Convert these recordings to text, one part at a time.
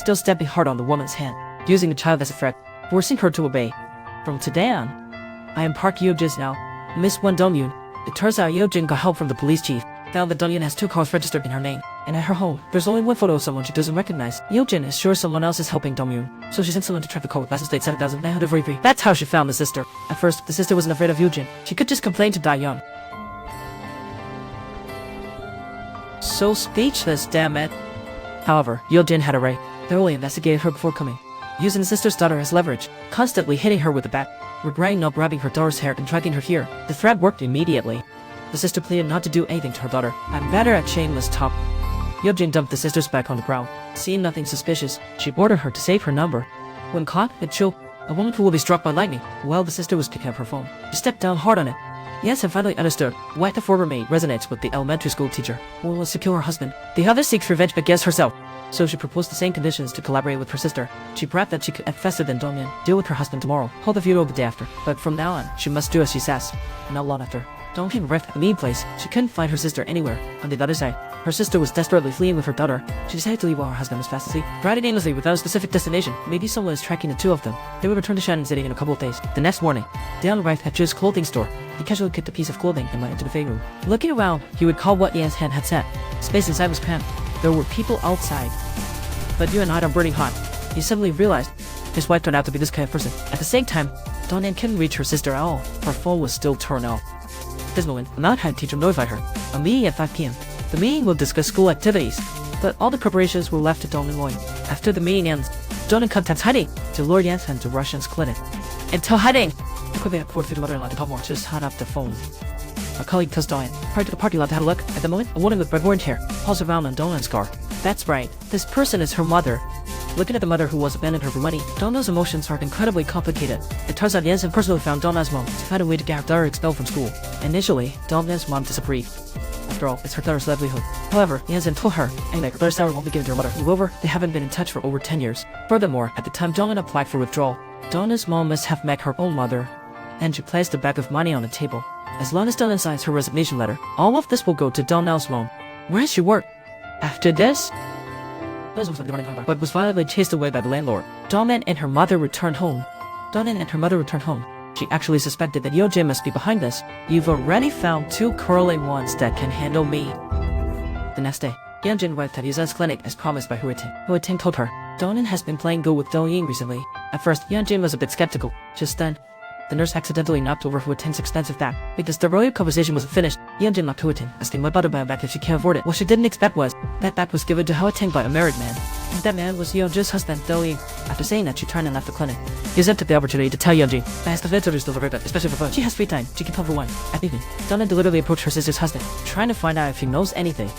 still stamping hard on the woman's hand, using the child as a threat, forcing her to obey. From today on, I am Park Yeojin now, Miss Won Dongyun. It turns out Yeojin got help from the police chief, found that Dongen has 2 cars registered in her name, and at her home, there's only 1 photo of someone she doesn't recognize. Yeojin is sure someone else is helping Dongyun, so she sends someone to track the code license plate 7943. That's how she found the sister. At first, the sister wasn't afraid of Yeojin. She could just complain to Dajie. So speechless, damn it. However, Yeojin had a right. Thoroughly investigated her before coming, using the sister's daughter as leverage, constantly hitting her with the bat, regretting not grabbing her daughter's hair and dragging her here. The threat worked immediately. The sister pleaded not to do anything to her daughter. I'm better at shameless talk. Yeojin dumped the sister's back on the ground. Seeing nothing suspicious, she ordered her to save her number. When caught, it showed a woman who will be struck by lightning. While the sister was picking up her phone, she stepped down hard on it. Yes, I finally understood why the former maid resonates with the elementary school teacher who will secure her husband. The other seeks revenge against herself, so she proposed the same conditions to collaborate with her sister. She bragged that she could act faster than Dongen, deal with her husband tomorrow, hold the funeral the day after. But from now on, she must do as she says. Not long after, Dongen arrived at the meeting place. She couldn't find her sister anywhere. On the other side, her sister was desperately fleeing with her daughter. She decided to leave while her husband was fast asleep, riding aimlessly without a specific destination. Maybe someone is tracking the 2 of them. They would return to Shannon City in a couple of days. The next morning, Dan arrived at Ju's clothing store. He casually picked a piece of clothing and went into the fake room. Looking around, he recalled what Yan's hand had said. Space inside was cramped. There were people outside, but Yu and I are burning hot. He suddenly realized his wife turned out to be this kind of person. At the same time, Dongen couldn't reach her sister at all. Her phone was still turned off. At this moment, a Mountain teacher notified her. A meeting at 5 p.m. The meeting will discuss school activities, but all the preparations were left to Dongen Lloyd. After the meeting ends, Dongen contacts Heidi to lure Yansen to Russian's clinic. And tell Heidi, I quickly had 4 to the mother-in-law to talk more. Just hung up the phone. A colleague tells Dongen, prior to the party lot to have a look. At the moment, a woman with red orange hair pulls around on Dongen's car. That's right, this person is her mother. Looking at the mother who was abandoned her for money, Dongen's emotions are incredibly complicated. It turns out Yensen personally found Dongen's mom to find a way to get her daughter expelled from school. Initially, Dongen's mom disagreed. After all, it's her daughter's livelihood. However, Yensen told her, and her daughter's salary won't be given to her mother. Moreover, they haven't been in touch for over 10 years. Furthermore, at the time Dongen applied for withdrawal, Dongen's mom must have met her own mother, and she placed a bag of money on the table. As long as Dongen signs her resignation letter, all of this will go to Dongen's mom. Where does she work? After this, but was violently chased away by the landlord. Dongen and her mother returned home. She actually suspected that Yeojin must be behind this. You've already found 2 curly ones that can handle me. The next day, Yeojin arrived at Yuza's clinic as promised by Huiting. Huiting told her, Dongen has been playing go with Dongen recently. At first, Yeojin was a bit skeptical. Just then, the nurse accidentally knocked over Huiting's expensive bag. Because the royal conversation wasn't finished, Yeojin knocked Huiting, asking what about to buy a bag if she can't afford it. What she didn't expect was, that bag was given to Huiting by a married man. And that man was Yeojin's husband, Dongen. After saying that, she turned and left the clinic. Yuza took the opportunity to tell Yeojin that his visitors is still very good, especially for food. She has free time, she can come for wine. At evening, Dongen deliberately approached her sister's husband, trying to find out if he knows anything.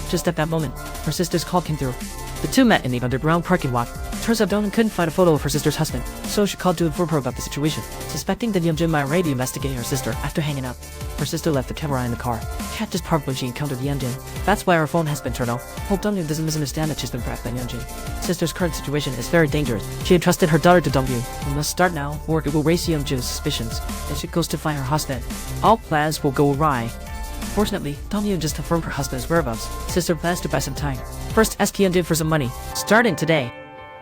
Just at that moment, her sister's call came through. The 2 met in the underground parking lot. Turns out Dongen couldn't find a photo of her sister's husband, so she called to inform her about the situation. Suspecting that Yeojin might already be investigating her sister after hanging up, her sister left the camera in the car. Cat just parked when she encountered Yeojin. That's why her phone has been turned off. Hope Dongen doesn't misunderstand that she's been pressed by Yeojin. Sister's current situation is very dangerous. She entrusted her daughter to Dongen. We must start now, or it will raise Yeojin's suspicions. If she goes to find her husband, all plans will go awry. Fortunately, Dongen just confirmed her husband's whereabouts. Sister plans to buy some time. First, ask Yeojin for some money. Starting today,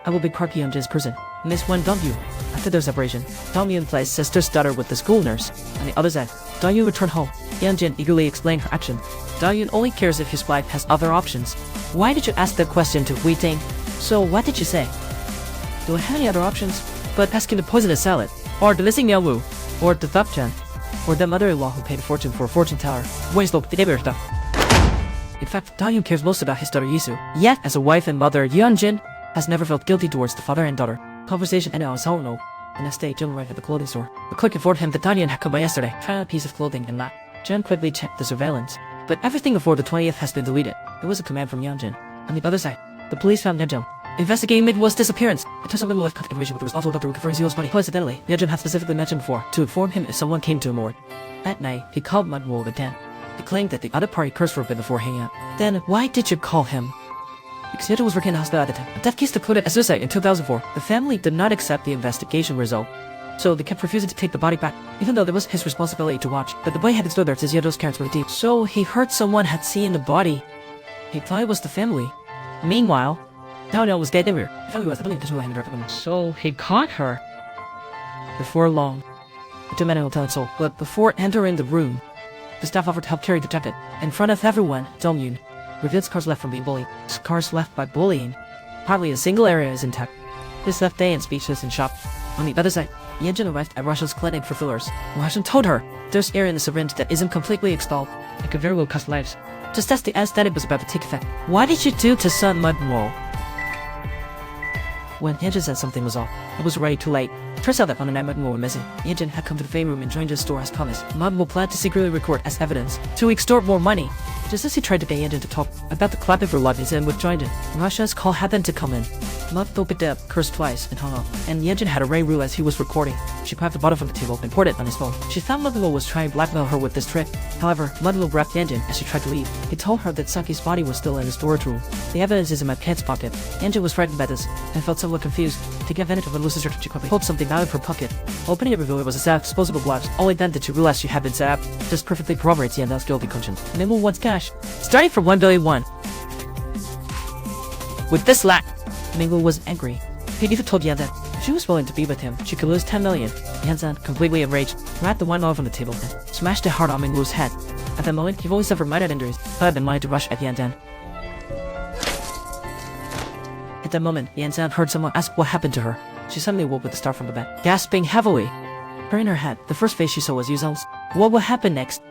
I will be Park Yeonjin's prison. Miss Won Dongyun. After their separation, Dongyun placed sister's daughter with the school nurse. On the other side, Dongyun returned home. Yeonjin eagerly explained her action. Dongyun only cares if his wife has other options. Why did you ask that question to Huiting? So what did you say? Do I have any other options? But asking to poison a salad, or the Lissing Wu, or the Thupjan, or the mother-in-law who paid a fortune for a fortune teller. In fact, Dongyun cares most about his daughter Yisu. Yet, as a wife and mother, Yeonjin has never felt guilty towards the father and daughter. Conversation ended on Saono. The next day, Jun arrived at the clothing store. The clerk informed him that Dongen had come by yesterday, found a piece of clothing and laughed. Jun quickly checked the surveillance, but everything before the 20th has been deleted. It was a command from Yeonjin. On the other side, the police found Yeonjin investigating Midwest's disappearance. It turns out Midwest left contact information with the result of Dr. recovering Zeo's body. Coincidentally, Yeonjin had specifically mentioned before to inform him if someone came to a morgue. That night, he called Mudwolf again. He claimed that the other party cursed for a bit before hanging out. Then, why did you call him? Because Yeonjin was working in the hospital at the time. A death case declared as suicide in 2004. The family did not accept the investigation result, so they kept refusing to take the body back, even though it was his responsibility to watch. But the boy had stood there since Yeonjin's parents were deep. So he heard someone had seen the body. He thought it was the family. Meanwhile, Now it was dead everywhere. I thought he was ability to hand her. So he caught her. Before long, the two men will tell it so. But before entering the room, the staff offered to help carry the jacket. In front of everyone, Dongen revealed scars left from being bullied. Scars left by bullying. Hardly a single area is intact. This left Dajie speechless and shocked. On the other side, Yenjen arrived at Russia's clinic for fillers. Russian told her there's air in the syringe that isn't completely expelled. It could very well cost lives. Just as the anesthetic was about to take effect. What did you do to Sun Mudwall? When Yenjen said something was off, it was already too late. Turns out that on the night Mudwall were missing, Yenjen had come to the fame room and joined the store as promised. Mudwall planned to secretly record as evidence to extort more money. Just as he tried to get Yenjen to talk about the clapping for blood, Yenjen withdrew. Russia's call happened to come in. Mudwall picked up, cursed twice, and hung up. And Yenjen had a ray rule as he was recording. She grabbed the bottle from the table and poured it on his phone. She thought Mudwall was trying to blackmail her with this trick. However, Mudwall grabbed Yenjen as she tried to leave. He told her that Saki's body was still in the storage room. The evidence is in my pants pocket. Yenjen was frightened by this and felt somewhat confused. To take advantage of Melusa's search, she quickly pulled something out of her pocket. Opening it revealed it was a set of disposable gloves. Only then did she realize she had been set up. This perfectly corroborates Yenjen's guilty conscience. Mabel wants cash, starting from 1 billion won. With this lack, Mabel was angry. He even told Yenjen if she was willing to be with him, she could lose 10 million. Yenjen, completely enraged, grabbed the $1 from the table and smashed it hard on Minglu's head. At that moment, he only suffered minor injuries, but had been wanting to rush at Yenjen. At that moment, Yenjen heard someone ask what happened to her. She suddenly woke with a start from the bed, gasping heavily. Her in her head, the first face she saw was Yuzel's. What would happen next?